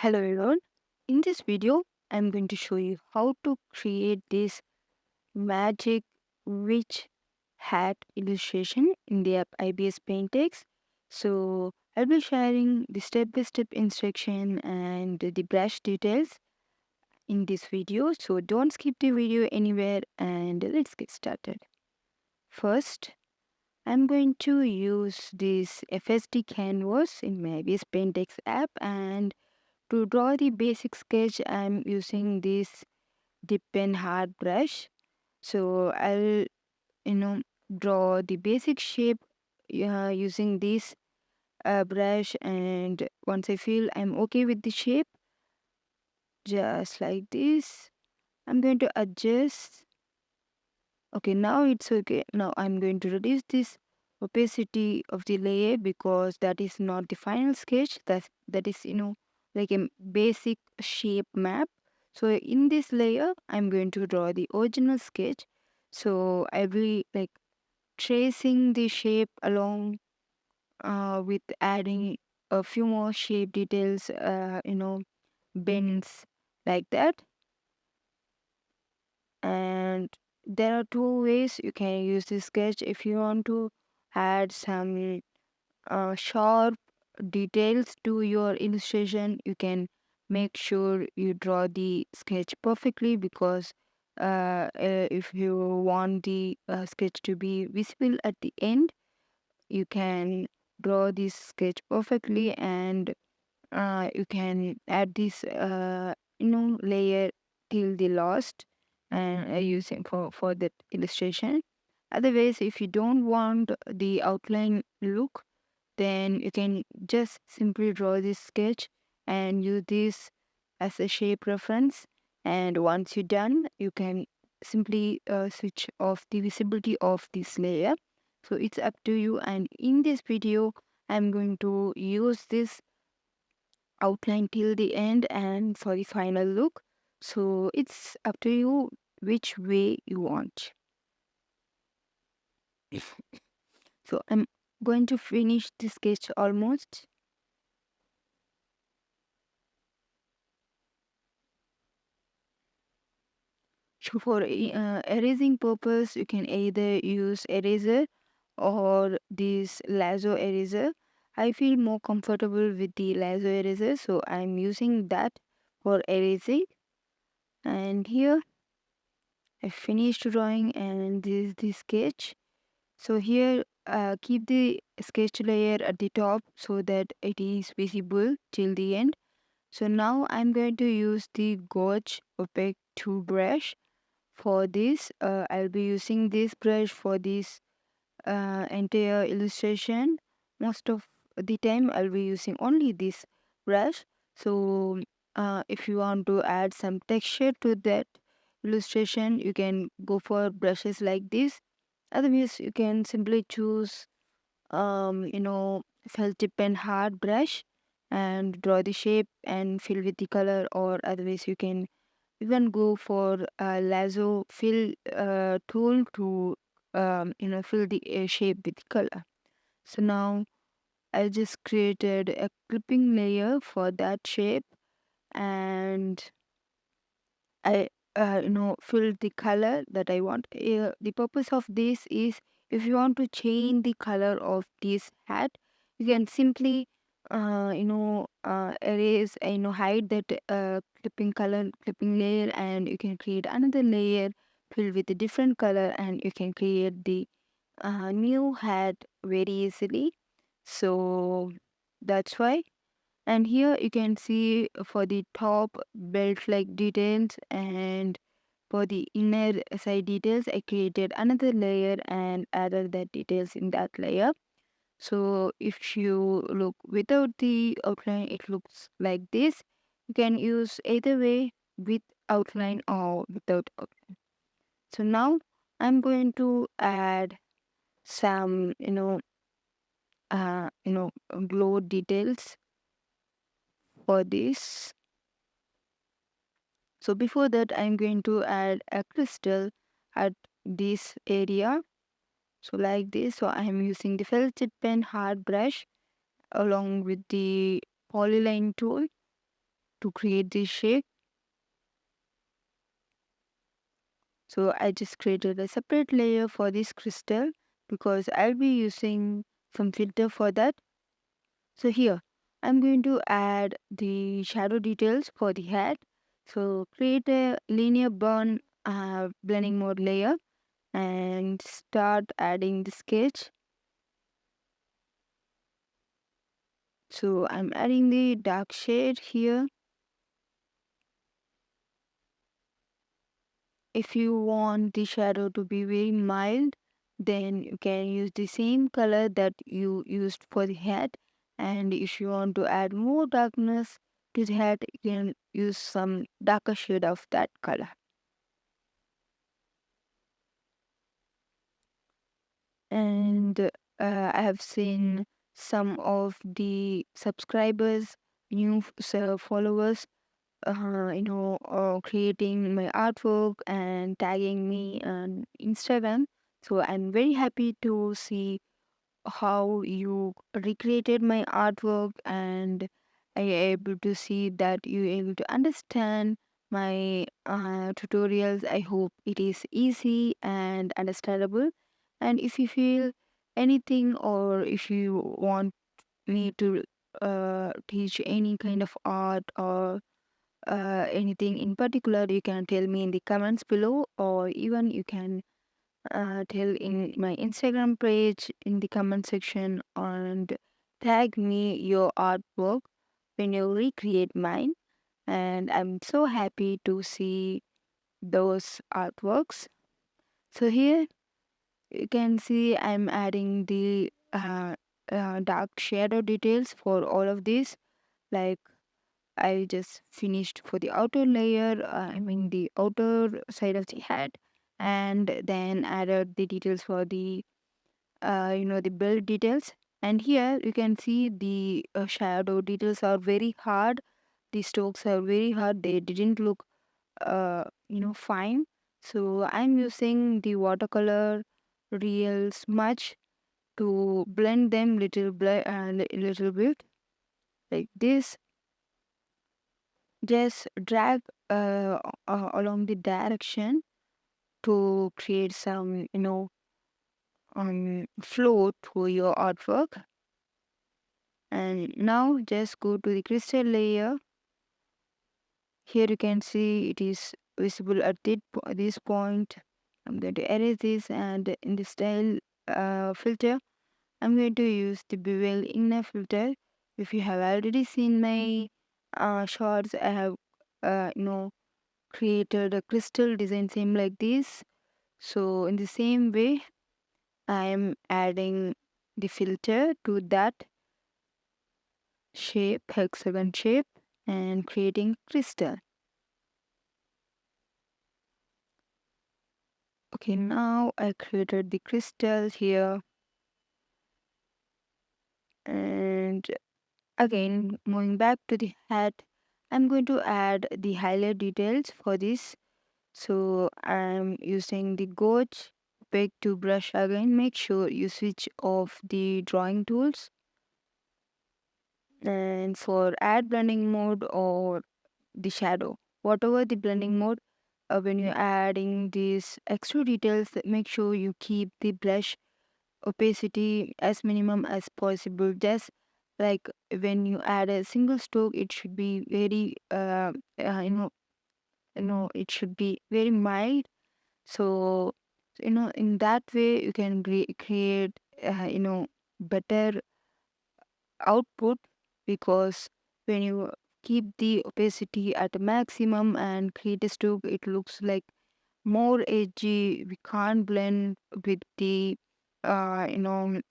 Hello everyone. In this video, I'm going to show you how to create this magic witch hat illustration in the app IBIS Paint X. So I'll be sharing the step-by-step instruction and the brush details in this video. So don't skip the video anywhere and let's get started. First, I'm going to use this FSD canvas in my IBIS Paint X app, and to draw the basic sketch, I'm using this dip pen hard brush. So I'll, you know, draw the basic shape using this brush. And once I feel I'm okay with the shape, just like this, I'm going to adjust. Okay, now it's okay. Now I'm going to reduce this opacity of the layer because that is not the final sketch. That is like a basic shape map. So in this layer, I'm going to draw the original sketch. So I'll be like tracing the shape along with adding a few more shape details, bends like that. And there are two ways you can use this sketch. If you want to add some sharp details to your illustration, you can make sure you draw the sketch perfectly, because if you want the sketch to be visible at the end, you can draw this sketch perfectly, and you can add this layer till the last, and using for that illustration. Otherwise, if you don't want the outline look, then you can just simply draw this sketch and use this as a shape reference. And once you're done, you can simply switch off the visibility of this layer. So it's up to you. And in this video, I'm going to use this outline till the end and for the final look. So it's up to you which way you want. So I'm going to finish the sketch almost. So for erasing purpose, you can either use eraser or this lasso eraser. I feel more comfortable with the lasso eraser, so I'm using that for erasing. And here I finished drawing, and this is the sketch. So here keep the sketch layer at the top so that it is visible till the end. So now I'm going to use the Gouache opaque 2 brush. For this, I'll be using this brush for this entire illustration. Most of the time, I'll be using only this brush. So, if you want to add some texture to that illustration, you can go for brushes like this. Otherwise, you can simply choose, felt tip and hard brush and draw the shape and fill with the color. Or otherwise, you can even go for a lasso fill tool to fill the shape with color. So now I just created a clipping layer for that shape, and I fill the color that I want. The purpose of this is, if you want to change the color of this hat, you can simply erase, hide that clipping layer, and you can create another layer filled with a different color, and you can create the new hat very easily. So that's why. And here you can see for the top belt like details, and for the inner side details, I created another layer and added that details in that layer. So if you look without the outline, it looks like this. You can use either way, with outline or without outline. So now I'm going to add some glow details for this. So before that, I'm going to add a crystal at this area. So like this. So I am using the felt tip pen hard brush along with the polyline tool. to create this shape. So I just created a separate layer for this crystal because I'll be using some filter for that. So here I'm going to add the shadow details for the head. So create a linear blending mode layer and start adding the sketch. So I'm adding the dark shade here. If you want the shadow to be very mild, then you can use the same color that you used for the head. And if you want to add more darkness to the head, you can use some darker shade of that color. And I have seen some of the subscribers, followers, creating my artwork and tagging me on Instagram. So I'm very happy to see how you recreated my artwork, and I able to see that you able to understand my tutorials. I hope it is easy and understandable. And if you feel anything, or if you want me to teach any kind of art or anything in particular, you can tell me in the comments below, or even you can tell in my Instagram page in the comment section, and tag me your artwork when you recreate mine. And I'm so happy to see those artworks. So here you can see I'm adding the dark shadow details for all of these. Like I just finished for the outer layer, I mean the outer side of the head, and then added the details for the the build details. And here you can see the shadow details are very hard. The strokes are very hard. They didn't look fine. So I'm using the watercolor real smudge to blend them little bit like this. Just drag along the direction to create some flow to your artwork. And now just go to the crystal layer. Here you can see it is visible at this point. I'm going to erase this, and in the style filter I'm going to use the bevel inner filter. If you have already seen my shorts, I have created a crystal design same like this. So in the same way I am adding the filter to that shape, hexagon shape, and creating crystal. Okay, now I created the crystal here, and again moving back to the head, I'm going to add the highlight details for this. So I'm using the gouache pick to brush again. Make sure you switch off the drawing tools. And for add blending mode or the shadow, whatever the blending mode, when you're adding these extra details, make sure you keep the brush opacity as minimum as possible. Just like when you add a single stroke, it should be very it should be very mild. So in that way you can create better output, because when you keep the opacity at a maximum and create a stroke, it looks like more edgy. We can't blend with the uh, you know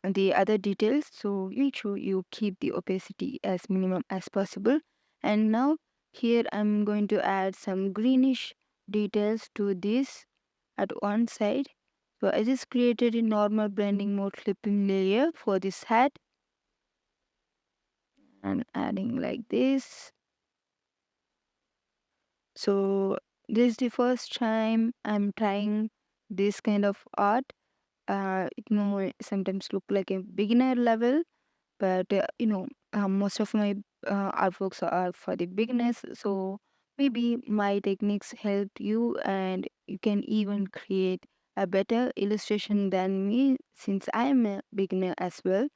the other details. So make sure you keep the opacity as minimum as possible. And now here I'm going to add some greenish details to this at one side. So I just created a normal blending mode clipping layer for this hat, and adding like this. So this is the first time I'm trying this kind of art. It sometimes look like a beginner level, but most of my artworks are for the beginners. So maybe my techniques help you, and you can even create a better illustration than me since I am a beginner as well.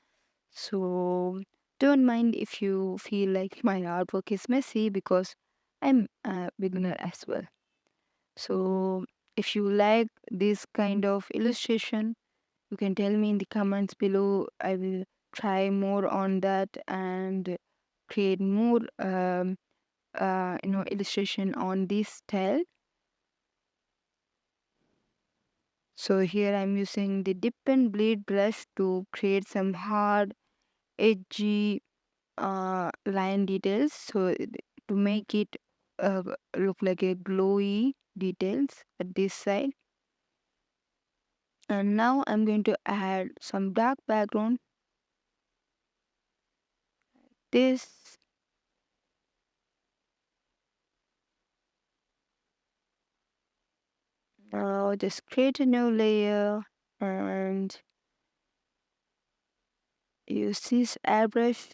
So don't mind if you feel like my artwork is messy because I'm a beginner as well. So if you like this kind of illustration, you can tell me in the comments below. I will try more on that and create more illustration on this style. So here I'm using the dip and bleed brush to create some hard edgy line details, so to make it uh, look like a glowy details at this side. And now I'm going to add some dark background. This now just create a new layer and use this airbrush.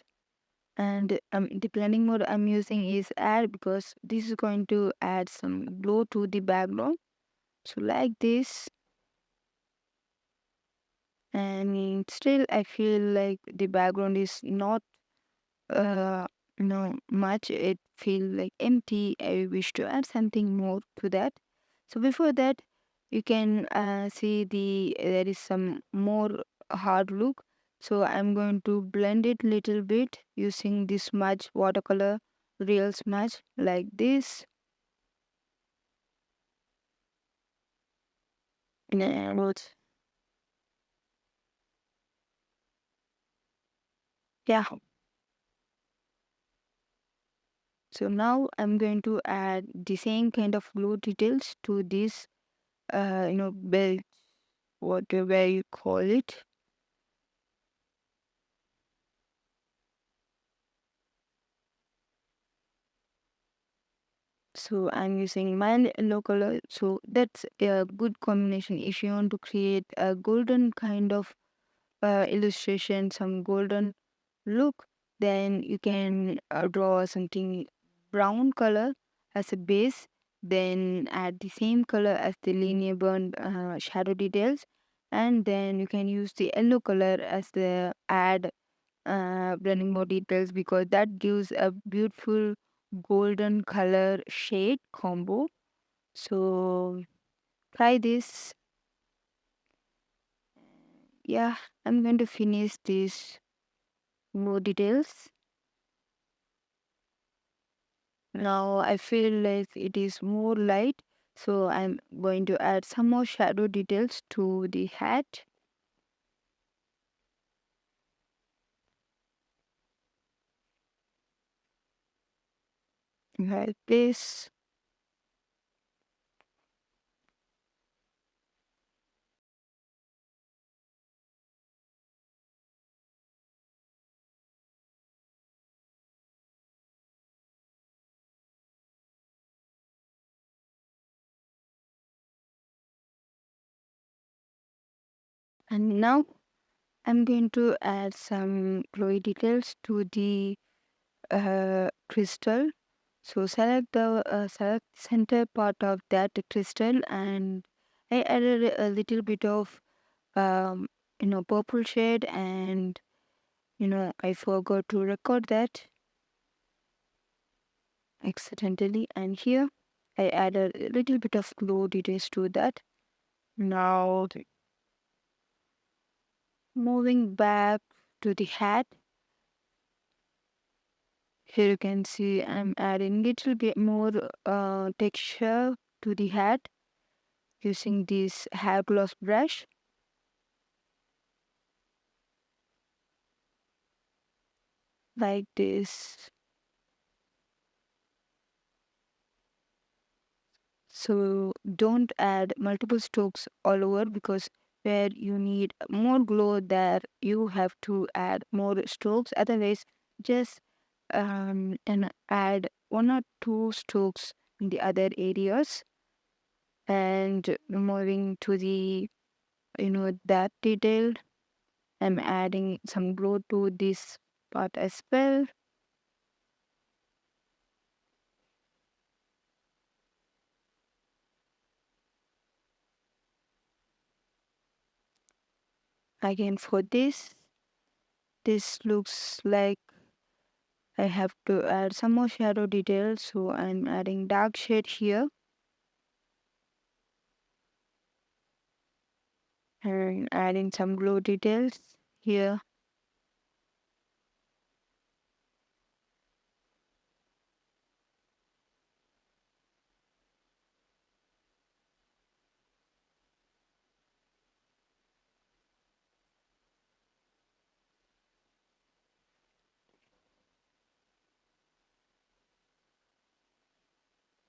And the blending mode I'm using is add because this is going to add some glow to the background. So like this, and still I feel like the background is not uh much. It feel like empty. I wish to add something more to that. So before that, you can see there is some more hard look. So I'm going to blend it little bit using this smudge watercolor, real smudge, like this. And yeah, so now I'm going to add the same kind of glow details to this belt, whatever you call it. So I'm using my yellow color. So that's a good combination if you want to create a golden kind of illustration, some golden look. Then you can draw something brown color as a base. Then add the same color as the linear burn shadow details, and then you can use the yellow color as the add blending more details because that gives a beautiful golden color shade combo. So try this. Yeah, I'm going to finish these more details. Now I feel like it is more light, so I'm going to add some more shadow details to the hat like this. And now I'm going to add some glowy details to the crystal. So select center part of that crystal, and I added a little bit of um, purple shade, and I forgot to record that accidentally. And here I added a little bit of glow details to that. Now moving back to the hat, here you can see I'm adding little bit more texture to the hat using this hair gloss brush like this. So don't add multiple strokes all over because where you need more glow there you have to add more strokes. Otherwise, just and add one or two strokes in the other areas. And moving to the that detail, I'm adding some glow to this part as well. Again, for this looks like I have to add some more shadow details, so I'm adding dark shade here and adding some glow details here.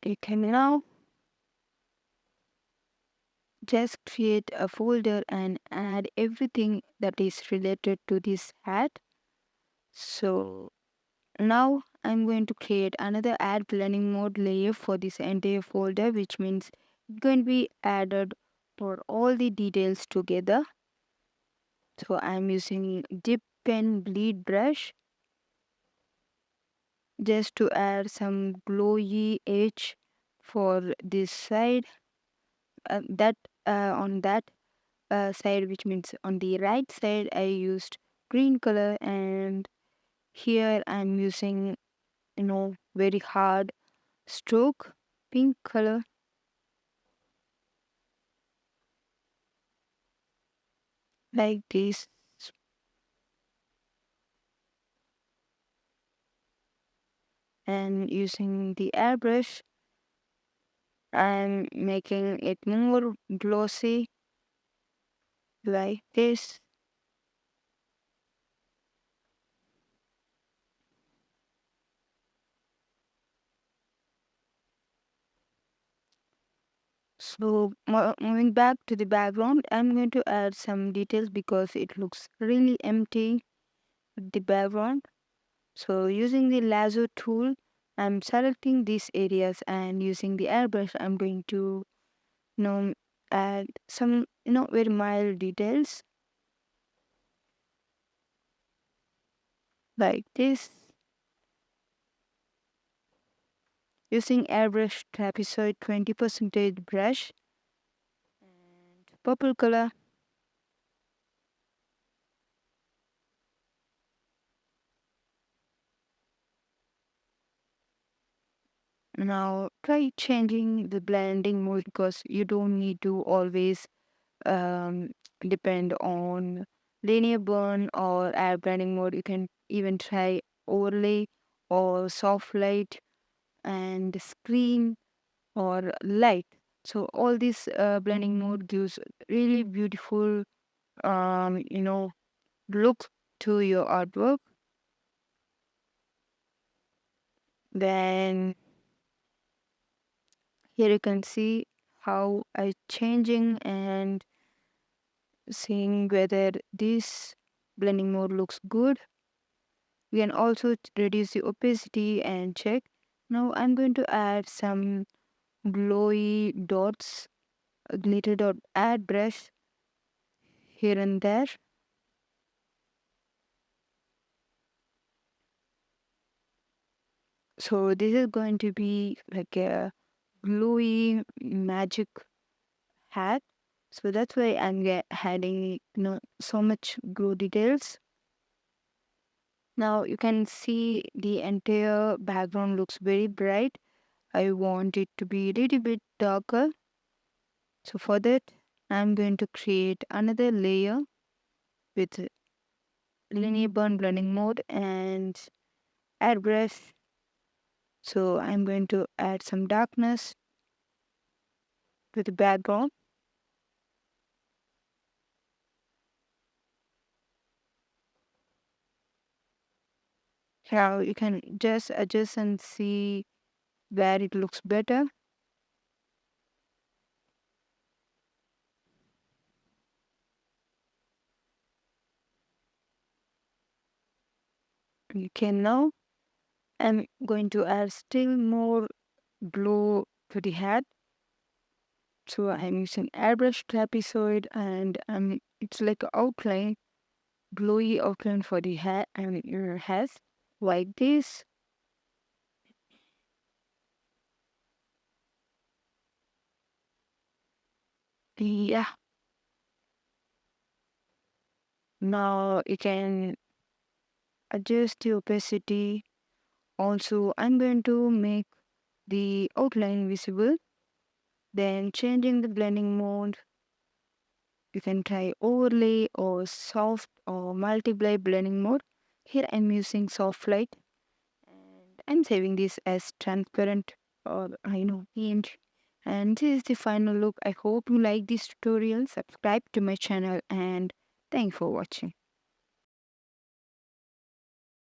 You can now just create a folder and add everything that is related to this hat. So now I'm going to create another add blending mode layer for this entire folder, which means it's going to be added for all the details together. So I'm using dip pen bleed brush just to add some glowy edge for this side. That on that side, which means on the right side, I used green color, and here I'm using very hard stroke pink color like this, and using the airbrush I'm making it more glossy like this. So moving back to the background, I'm going to add some details because it looks really empty with the background. So using the lasso tool, I'm selecting these areas, and using the airbrush I'm going to you know add some very mild details like this. Using airbrush trapezoid 20% brush and purple color. Now try changing the blending mode because you don't need to always um, depend on linear burn or air blending mode. You can even try overlay or soft light and screen or light. So all this blending mode gives really beautiful look to your artwork. Then here you can see how I changing and seeing whether this blending mode looks good. We can also reduce the opacity and check. Now I'm going to add some glowy dots, a glitter dot add brush here and there. So this is going to be like a glowy magic hat. So that's why I'm adding so much glow details. Now you can see the entire background looks very bright. I want it to be a little bit darker. So for that, I'm going to create another layer with linear burn blending mode and airbrush. So I'm going to add some darkness to the background. Now you can just adjust and see where it looks better. You can now. I'm going to add still more glow to the hat. So I'm using airbrush trapezoid, and it's like an outline, glowy outline for the hat and your hat like this. Yeah, Now you can adjust the opacity. Also, I'm going to make the outline visible. Then changing the blending mode. You can try overlay or soft or multiply blending mode. Here I'm using soft light and I'm saving this as transparent or paint. And this is the final look. I hope you like this tutorial. Subscribe to my channel and thanks for watching.